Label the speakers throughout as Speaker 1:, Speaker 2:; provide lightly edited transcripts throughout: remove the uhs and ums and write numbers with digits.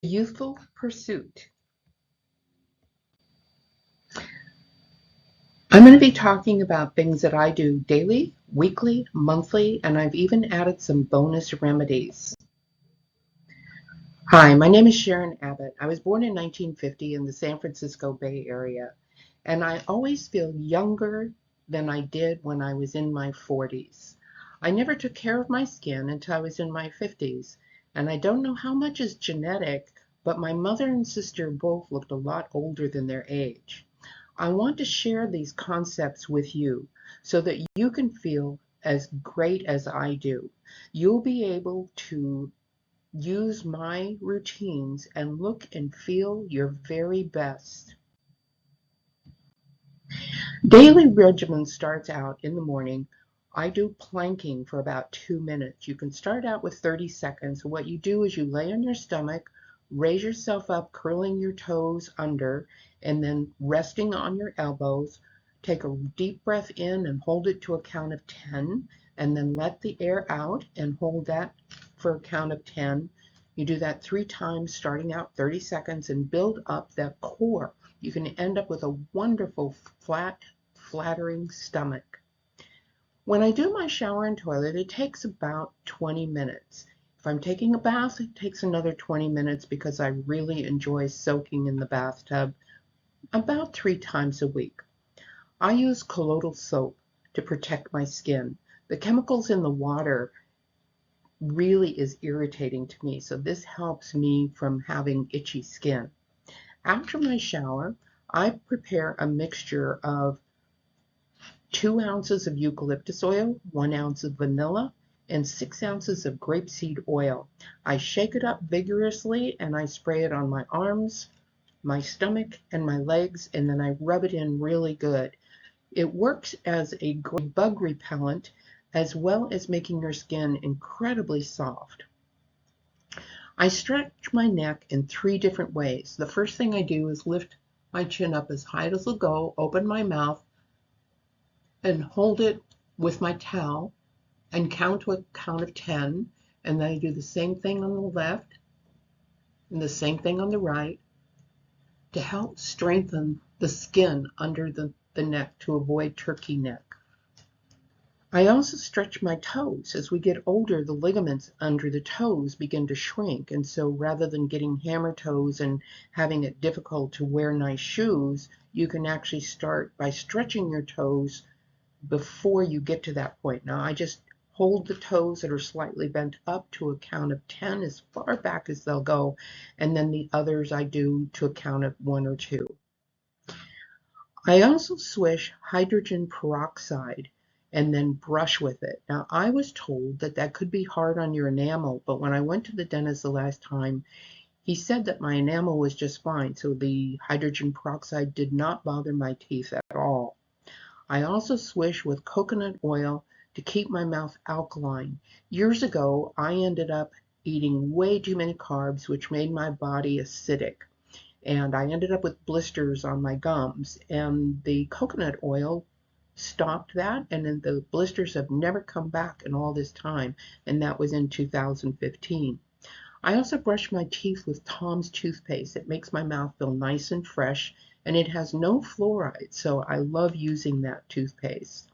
Speaker 1: Youthful Pursuit. I'm going to be talking about things that I do daily, weekly, monthly, and I've even added some bonus remedies. Hi, my name is Sharon Abbott. I was born in 1950 in the San Francisco Bay Area, and I always feel younger than I did when I was in my 40s. I never took care of my skin until I was in my 50s, and I don't know how much is genetic, but my mother and sister both looked a lot older than their age. I want to share these concepts with you so that you can feel as great as I do. You'll be able to use my routines and look and feel your very best. Daily regimen starts out in the morning. I do planking for about 2 minutes. You can start out with 30 seconds. What you do is you lay on your stomach, raise yourself up, curling your toes under, and then resting on your elbows. Take a deep breath in and hold it to a count of 10, and then let the air out and hold that for a count of 10. You do that 3 times, starting out 30 seconds, and build up that core. You can end up with a wonderful, flat, flattering stomach. When I do my shower and toilet, it takes about 20 minutes. If I'm taking a bath, it takes another 20 minutes because I really enjoy soaking in the bathtub about 3 times a week. I use colloidal soap to protect my skin. The chemicals in the water really is irritating to me, so this helps me from having itchy skin. After my shower, I prepare a mixture of 2 ounces of eucalyptus oil, 1 ounce of vanilla, and 6 ounces of grapeseed oil. I shake it up vigorously and I spray it on my arms, my stomach, and my legs, and then I rub it in really good. It works as a great bug repellent as well as making your skin incredibly soft. I stretch my neck in 3 different ways. The first thing I do is lift my chin up as high as it'll go, open my mouth, and hold it with my towel and count to a count of 10. And then I do the same thing on the left and the same thing on the right to help strengthen the skin under the neck to avoid turkey neck. I also stretch my toes. As we get older, the ligaments under the toes begin to shrink, and so rather than getting hammer toes and having it difficult to wear nice shoes, you can actually start by stretching your toes before you get to that point. Now I just hold the toes that are slightly bent up to a count of 10 as far back as they'll go, and then the others I do to a count of 1 or 2. I also swish hydrogen peroxide and then brush with it. Now, I was told that that could be hard on your enamel, but when I went to the dentist the last time, he said that my enamel was just fine, so the hydrogen peroxide did not bother my teeth at all. I also swish with coconut oil to keep my mouth alkaline. Years ago, I ended up eating way too many carbs, which made my body acidic. And I ended up with blisters on my gums, and the coconut oil stopped that, and then the blisters have never come back in all this time, and that was in 2015. I also brush my teeth with Tom's toothpaste. It makes my mouth feel nice and fresh, and it has no fluoride, so I love using that toothpaste.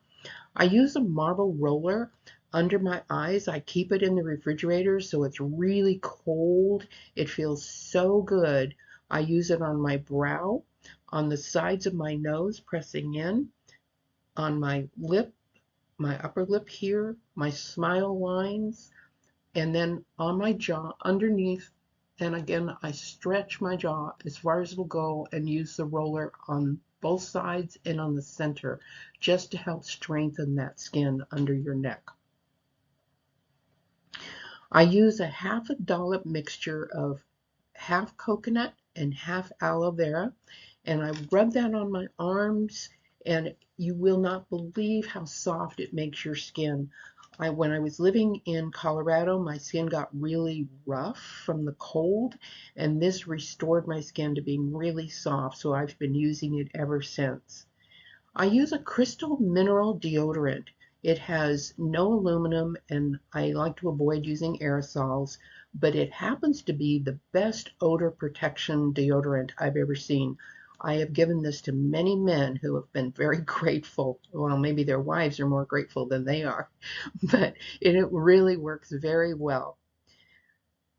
Speaker 1: I use a marble roller under my eyes. I keep it in the refrigerator so it's really cold. It feels so good. I use it on my brow, on the sides of my nose, pressing in, on my lip, my upper lip here, my smile lines, and then on my jaw underneath. And again, I stretch my jaw as far as it'll go and use the roller on both sides and on the center just to help strengthen that skin under your neck. I use a half a dollop mixture of half coconut and half aloe vera, and I rub that on my arms, and you will not believe how soft it makes your skin. When I was living in Colorado, my skin got really rough from the cold, and this restored my skin to being really soft, so I've been using it ever since. I use a crystal mineral deodorant. It has no aluminum, and I like to avoid using aerosols, but it happens to be the best odor protection deodorant I've ever seen. I have given this to many men who have been very grateful. Well, maybe their wives are more grateful than they are, but it really works very well.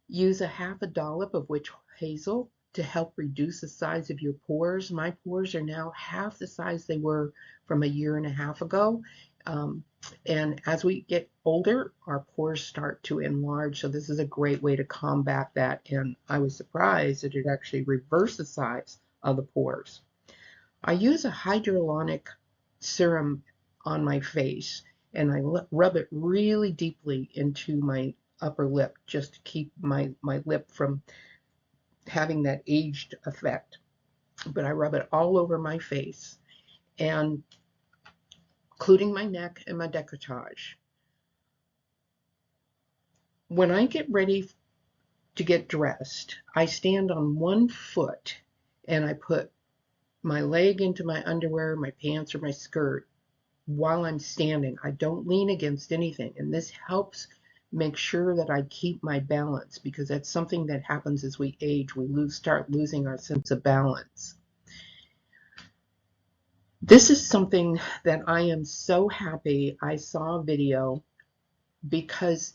Speaker 1: Use a half a dollop of witch hazel to help reduce the size of your pores. My pores are now half the size they were from a year and a half ago. Um, and as we get older, our pores start to enlarge. So this is a great way to combat that. And I was surprised that it actually reversed the size of the pores. I use a hyaluronic serum on my face, and I rub it really deeply into my upper lip just to keep my lip from having that aged effect. But I rub it all over my face, and including my neck and my décolletage. When I get ready to get dressed, I stand on one foot and I put my leg into my underwear, my pants, or my skirt while I'm standing. I don't lean against anything, and this helps make sure that I keep my balance, because that's something that happens as we age. We start losing our sense of balance. This is something that I am so happy I saw a video, because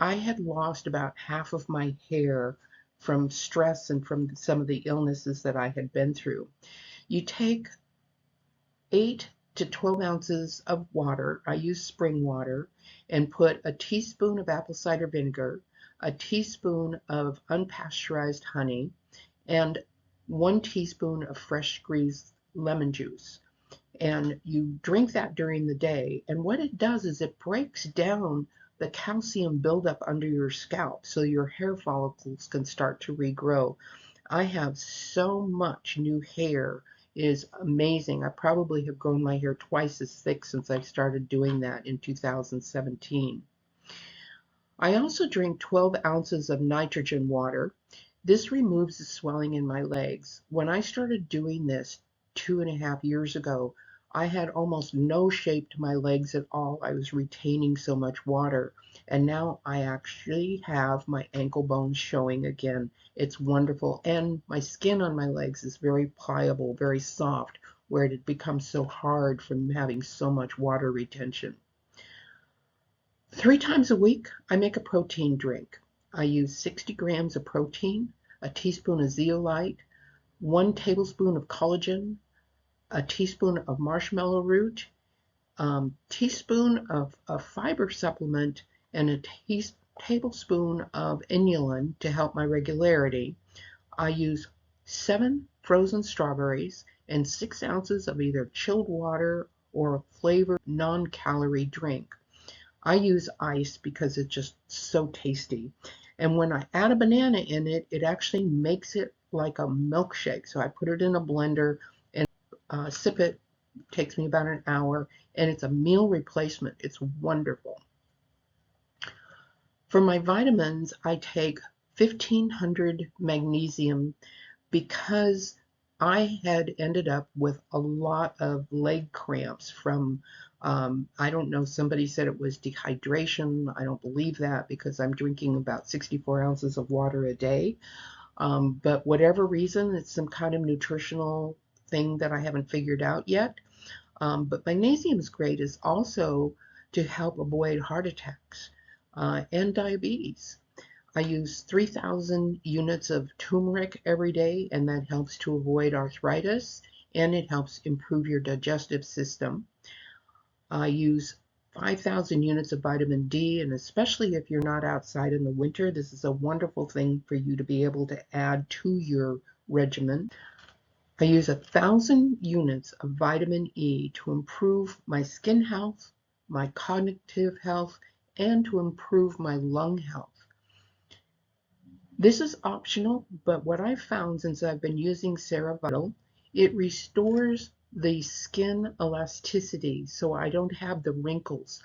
Speaker 1: I had lost about half of my hair from stress and from some of the illnesses that I had been through. You take 8 to 12 ounces of water, I use spring water, and put a teaspoon of apple cider vinegar, a teaspoon of unpasteurized honey, and 1 teaspoon of fresh squeezed lemon juice. And you drink that during the day. And what it does is it breaks down the calcium buildup under your scalp so your hair follicles can start to regrow. I have so much new hair. It is amazing. I probably have grown my hair twice as thick since I started doing that in 2017. I also drink 12 ounces of nitrogen water. This removes the swelling in my legs. When I started doing this 2.5 years ago, I had almost no shape to my legs at all. I was retaining so much water. And now I actually have my ankle bones showing again. It's wonderful. And my skin on my legs is very pliable, very soft, where it had become so hard from having so much water retention. 3 times a week, I make a protein drink. I use 60 grams of protein, a teaspoon of zeolite, 1 tablespoon of collagen, a teaspoon of marshmallow root, teaspoon of a fiber supplement, and a tablespoon of inulin to help my regularity. I use 7 frozen strawberries and 6 ounces of either chilled water or a flavored non-calorie drink. I use ice because it's just so tasty. And when I add a banana in it, it actually makes it like a milkshake. So I put it in a blender and sip it. It takes me about an hour, and it's a meal replacement. It's wonderful. For my vitamins, I take 1500 magnesium, because I had ended up with a lot of leg cramps from, I don't know, somebody said it was dehydration. I don't believe that, because I'm drinking about 64 ounces of water a day. But whatever reason, it's some kind of nutritional thing that I haven't figured out yet. But magnesium is great, is also to help avoid heart attacks and diabetes. I use 3,000 units of turmeric every day, and that helps to avoid arthritis, and it helps improve your digestive system. I use 5,000 units of vitamin D, and especially if you're not outside in the winter, this is a wonderful thing for you to be able to add to your regimen. I use 1,000 units of vitamin E to improve my skin health, my cognitive health, and to improve my lung health. This is optional, but what I've found since I've been using CeraVital, it restores the skin elasticity so I don't have the wrinkles.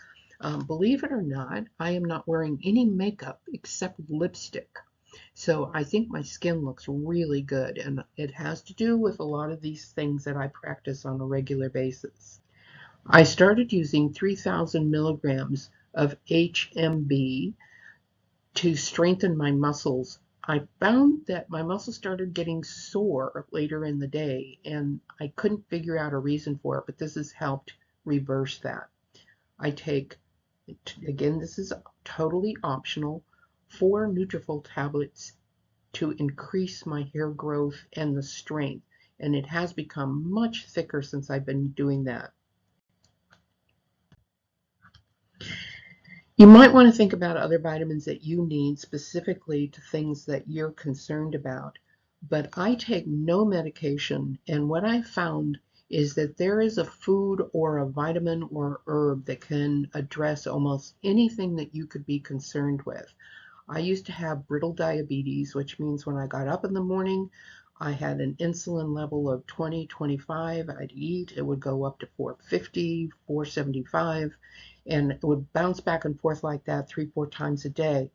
Speaker 1: Believe it or not, I am not wearing any makeup except lipstick. So I think my skin looks really good, and it has to do with a lot of these things that I practice on a regular basis. I started using 3,000 milligrams of HMB to strengthen my muscles. I found that my muscles started getting sore later in the day, and I couldn't figure out a reason for it, but this has helped reverse that. I take, again, this is totally optional, 4 Nutrafol tablets to increase my hair growth and the strength, and it has become much thicker since I've been doing that. You might want to think about other vitamins that you need specifically to things that you're concerned about, but I take no medication, and what I found is that there is a food or a vitamin or herb that can address almost anything that you could be concerned with. I used to have brittle diabetes, which means when I got up in the morning, I had an insulin level of 20, 25. I'd eat, it would go up to 450, 475, and it would bounce back and forth like that 3, 4 times a day.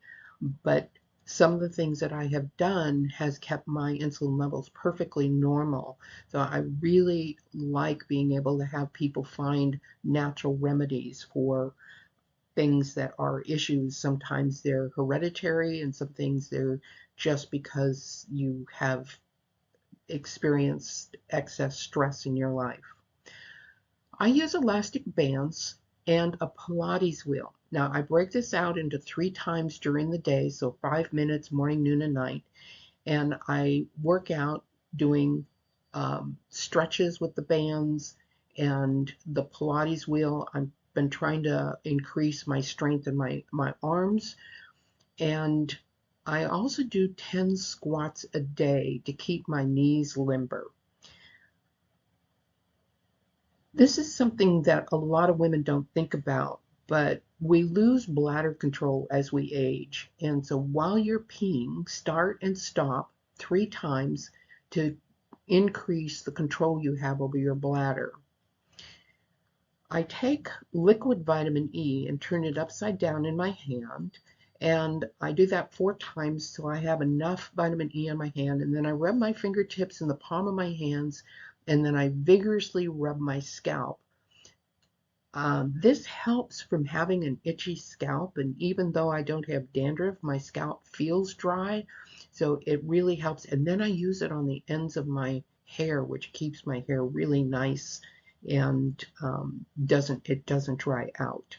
Speaker 1: But some of the things that I have done has kept my insulin levels perfectly normal. So I really like being able to have people find natural remedies for things that are issues. Sometimes they're hereditary, and some things they're just because you have experienced excess stress in your life. I use elastic bands and a Pilates wheel. Now I break this out into 3 times during the day, so 5 minutes, morning, noon, and night. And I work out doing stretches with the bands and the Pilates wheel. I've been trying to increase my strength in my arms, and I also do 10 squats a day to keep my knees limber. This is something that a lot of women don't think about, but we lose bladder control as we age. And so while you're peeing, start and stop 3 times to increase the control you have over your bladder. I take liquid vitamin E and turn it upside down in my hand, and I do that 4 times till I have enough vitamin E on my hand, and then I rub my fingertips in the palm of my hands, and then I vigorously rub my scalp. This helps from having an itchy scalp, and even though I don't have dandruff, my scalp feels dry, so it really helps. And then I use it on the ends of my hair, which keeps my hair really nice and doesn't dry out.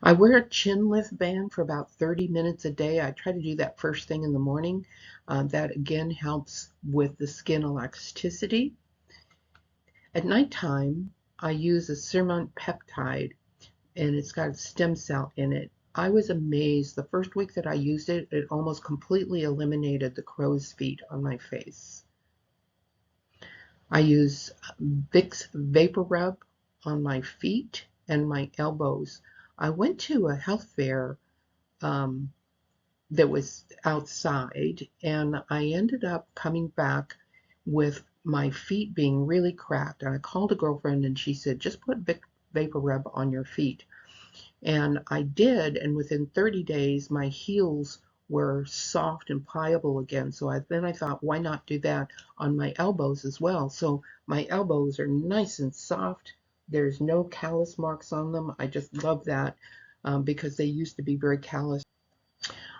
Speaker 1: I wear a chin lift band for about 30 minutes a day. I try to do that first thing in the morning. That again helps with the skin elasticity. At nighttime, I use a Sermont peptide, and it's got a stem cell in it. I was amazed. The first week that I used it, it almost completely eliminated the crow's feet on my face. I use Vicks Vapor Rub on my feet and my elbows. I went to a health fair that was outside, and I ended up coming back with my feet being really cracked. And I called a girlfriend, and she said, just put Vapor Rub on your feet. And I did, and within 30 days, my heels were soft and pliable again. So then I thought, why not do that on my elbows as well? So my elbows are nice and soft. There's no callus marks on them. I just love that because they used to be very callous.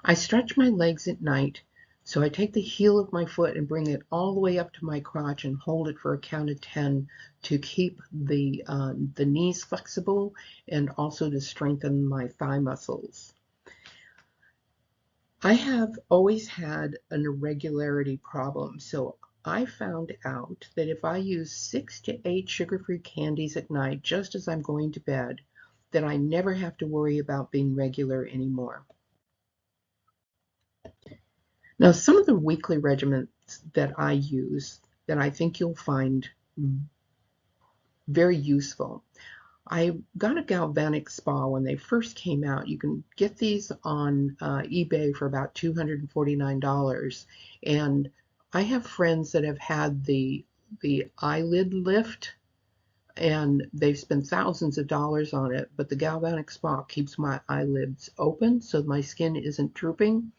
Speaker 1: I stretch my legs at night, so I take the heel of my foot and bring it all the way up to my crotch and hold it for a count of 10 to keep the knees flexible and also to strengthen my thigh muscles. I have always had an irregularity problem, so I found out that if I use 6 to 8 sugar-free candies at night just as I'm going to bed, that I never have to worry about being regular anymore. Now, some of the weekly regimens that I use that I think you'll find very useful. I got a galvanic spa when they first came out. You can get these on eBay for about $249. And I have friends that have had the eyelid lift, and they've spent thousands of dollars on it, but the galvanic spa keeps my eyelids open so my skin isn't drooping.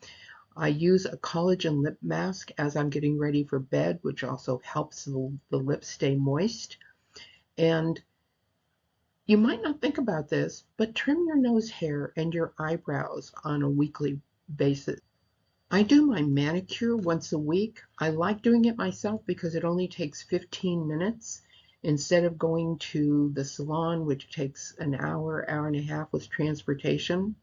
Speaker 1: I use a collagen lip mask as I'm getting ready for bed, which also helps the lips stay moist. And You might not think about this, but trim your nose hair and your eyebrows on a weekly basis. I do my manicure once a week. I like doing it myself because it only takes 15 minutes instead of going to the salon, which takes an hour, hour and a half with transportation.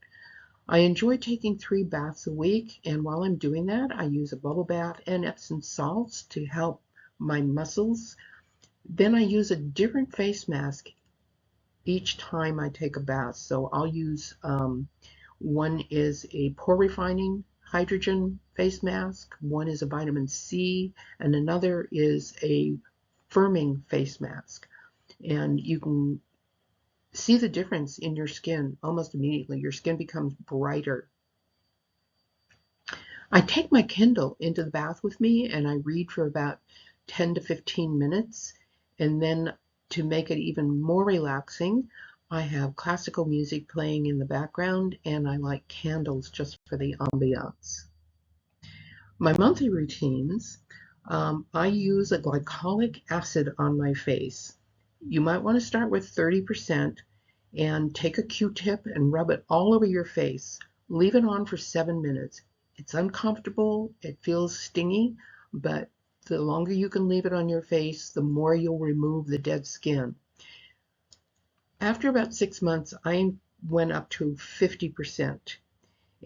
Speaker 1: I enjoy taking 3 baths a week, and while I'm doing that, I use a bubble bath and Epsom salts to help my muscles. Then I use a different face mask each time I take a bath. So I'll use one is a pore refining hydrogen face mask, one is a vitamin C, and another is a firming face mask. And you can see the difference in your skin almost immediately. Your skin becomes brighter. I take my Kindle into the bath with me and I read for about 10 to 15 minutes. And then to make it even more relaxing, I have classical music playing in the background and I light candles just for the ambiance. My monthly routines, I use a glycolic acid on my face. You might want to start with 30% and take a Q-tip and rub it all over your face. Leave it on for 7 minutes. It's uncomfortable, it feels stingy, but the longer you can leave it on your face, the more you'll remove the dead skin. After about 6 months, I went up to 50%.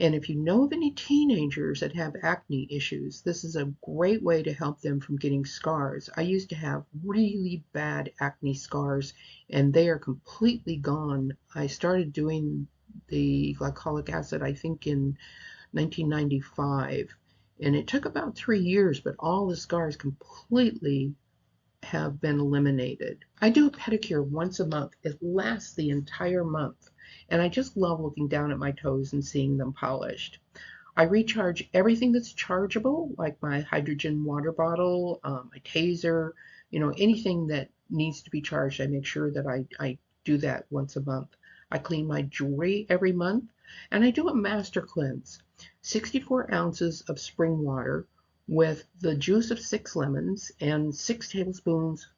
Speaker 1: And if you know of any teenagers that have acne issues, this is a great way to help them from getting scars. I used to have really bad acne scars, and they are completely gone. I started doing the glycolic acid, I think, in 1995, and it took about 3 years, but all the scars completely have been eliminated. I do a pedicure once a month. It lasts the entire month, and I just love looking down at my toes and seeing them polished. I recharge everything that's chargeable, like my hydrogen water bottle, my taser, anything that needs to be charged. I make sure that I do that once a month. I clean my jewelry every month, and I do a master cleanse. 64 ounces of spring water with the juice of 6 lemons and 6 tablespoons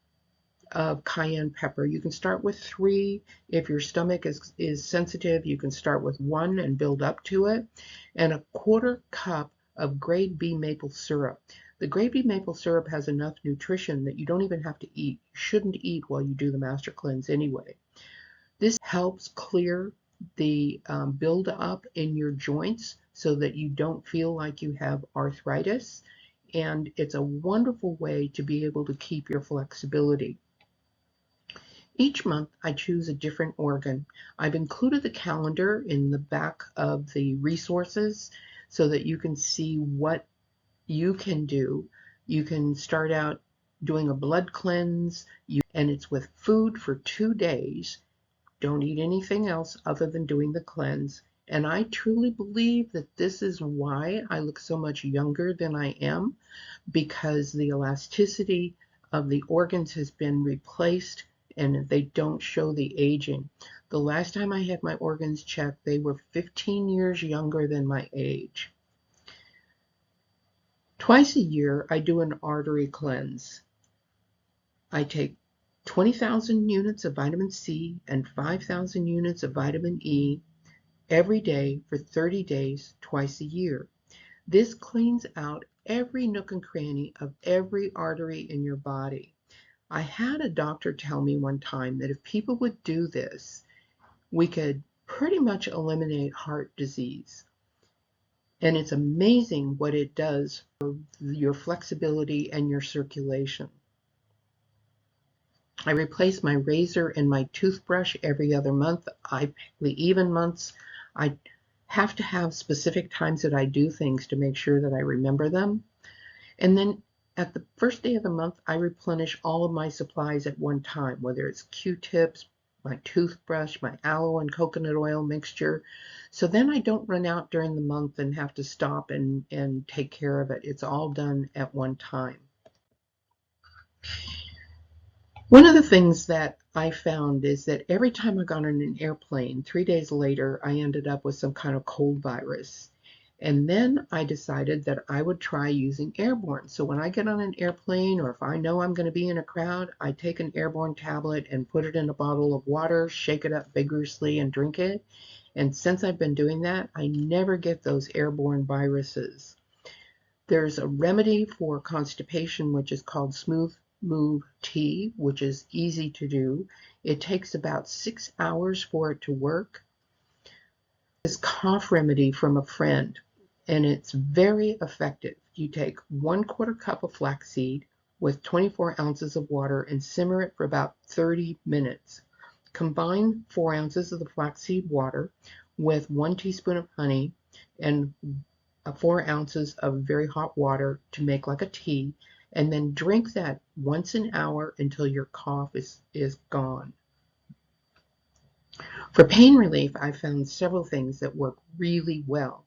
Speaker 1: of cayenne pepper. You can start with 3. If your stomach is sensitive, you can start with 1 and build up to it. And a 1/4 cup of grade B maple syrup. The grade B maple syrup has enough nutrition that you don't even have to eat. You shouldn't eat while you do the master cleanse anyway. This helps clear the buildup in your joints so that you don't feel like you have arthritis. And it's a wonderful way to be able to keep your flexibility. Each month I choose a different organ. I've included the calendar in the back of the resources so that you can see what you can do. You can start out doing a blood cleanse, and it's with food for 2 days. Don't eat anything else other than doing the cleanse. And I truly believe that this is why I look so much younger than I am, because the elasticity of the organs has been replaced and they don't show the aging. The last time I had my organs checked, they were 15 years younger than my age. Twice a year, I do an artery cleanse. I take 20,000 units of vitamin C and 5,000 units of vitamin E every day for 30 days, twice a year. This cleans out every nook and cranny of every artery in your body. I had a doctor tell me one time that if people would do this, we could pretty much eliminate heart disease. And it's amazing what it does for your flexibility and your circulation. I replace my razor and my toothbrush every other month. The even months, I have to have specific times that I do things to make sure that I remember them. And then at the first day of the month, I replenish all of my supplies at one time, whether it's Q-tips, my toothbrush, my aloe and coconut oil mixture. So then I don't run out during the month and have to stop and take care of it. It's all done at one time. One of the things that I found is that every time I got on an airplane, 3 days later, I ended up with some kind of cold virus. And then I decided that I would try using airborne. So when I get on an airplane, or if I know I'm going to be in a crowd, I take an airborne tablet and put it in a bottle of water, shake it up vigorously, and drink it. And since I've been doing that, I never get those airborne viruses. There's a remedy for constipation, which is called smooth move tea, which is easy to do. It takes about 6 hours for it to work. This cough remedy from a friend, and it's very effective. You take 1/4 cup of flaxseed with 24 ounces of water and simmer it for about 30 minutes. Combine 4 ounces of the flaxseed water with 1 teaspoon of honey and 4 ounces of very hot water to make like a tea, and then drink that once an hour until your cough is gone. For pain relief, I found several things that work really well.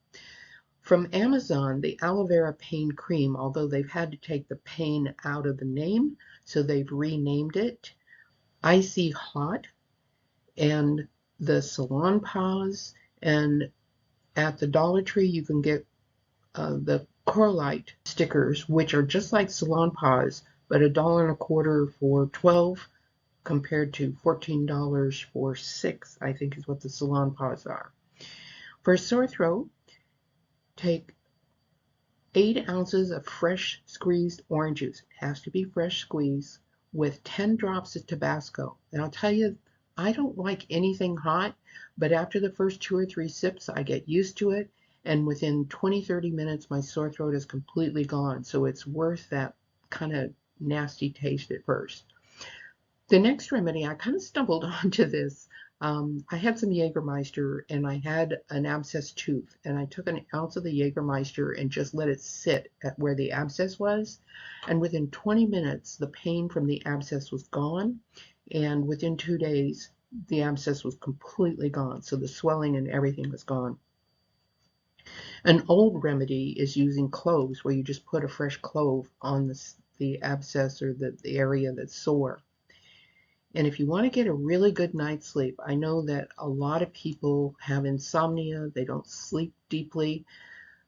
Speaker 1: From Amazon, the aloe vera pain cream, although they've had to take the pain out of the name, so they've renamed it Icy Hot, and the Salon Paws, and at the Dollar Tree you can get the Coralite stickers, which are just like Salon Paws, but $1.25 for 12 compared to $14 for 6, I think is what the Salon Paws are. For a sore throat, take 8 ounces of fresh squeezed orange juice. It has to be fresh squeezed with 10 drops of Tabasco. And I'll tell you, I don't like anything hot, but after the first 2 or 3 sips, I get used to it. And within 20-30 minutes, my sore throat is completely gone. So it's worth that kind of nasty taste at first. The next remedy, I kind of stumbled onto this. I had some Jägermeister and I had an abscess tooth, and I took an ounce of the Jägermeister and just let it sit at where the abscess was. And within 20 minutes, the pain from the abscess was gone. And within 2 days, the abscess was completely gone. So the swelling and everything was gone. An old remedy is using cloves, where you just put a fresh clove on the abscess or the area that's sore. And if you want to get a really good night's sleep, I know that a lot of people have insomnia, they don't sleep deeply.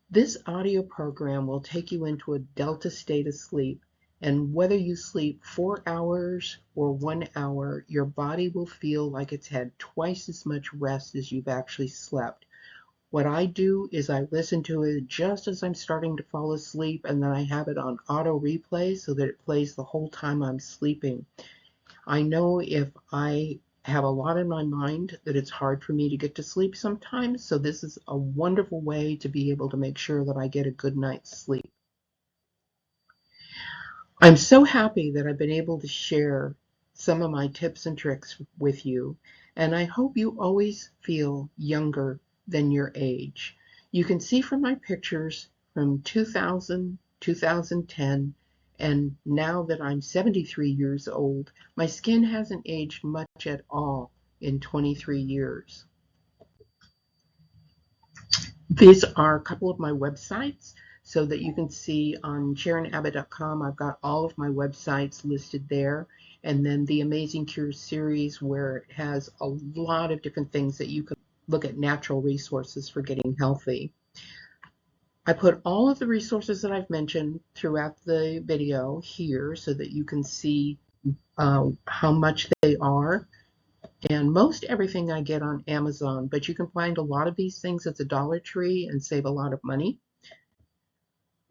Speaker 1: This audio program will take you into a delta state of sleep, and whether you sleep 4 hours or 1 hour, your body will feel like it's had twice as much rest as you've actually slept. What I do is I listen to it just as I'm starting to fall asleep, and then I have it on auto replay so that it plays the whole time I'm sleeping. I know if I have a lot in my mind that it's hard for me to get to sleep sometimes, so this is a wonderful way to be able to make sure that I get a good night's sleep. I'm so happy that I've been able to share some of my tips and tricks with you, and I hope you always feel younger than your age. You can see from my pictures from 2000, 2010, and now that I'm 73 years old, my skin hasn't aged much at all in 23 years. These are a couple of my websites so that you can see on SharonAbbott.com. I've got all of my websites listed there. And then the Amazing Cures series, where it has a lot of different things that you can look at, natural resources for getting healthy. I put all of the resources that I've mentioned throughout the video here so that you can see how much they are. And most everything I get on Amazon, but you can find a lot of these things at the Dollar Tree and save a lot of money.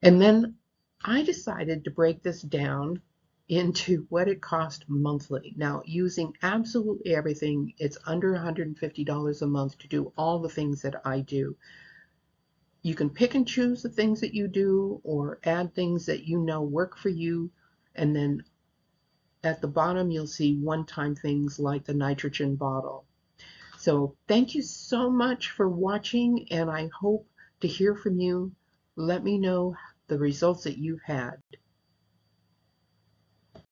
Speaker 1: And then I decided to break this down into what it cost monthly. Now, using absolutely everything, it's under $150 a month to do all the things that I do. You can pick and choose the things that you do or add things that you know work for you, and then at the bottom you'll see one-time things like the nitrogen bottle. So thank you so much for watching, and I hope to hear from you. Let me know the results that you've had.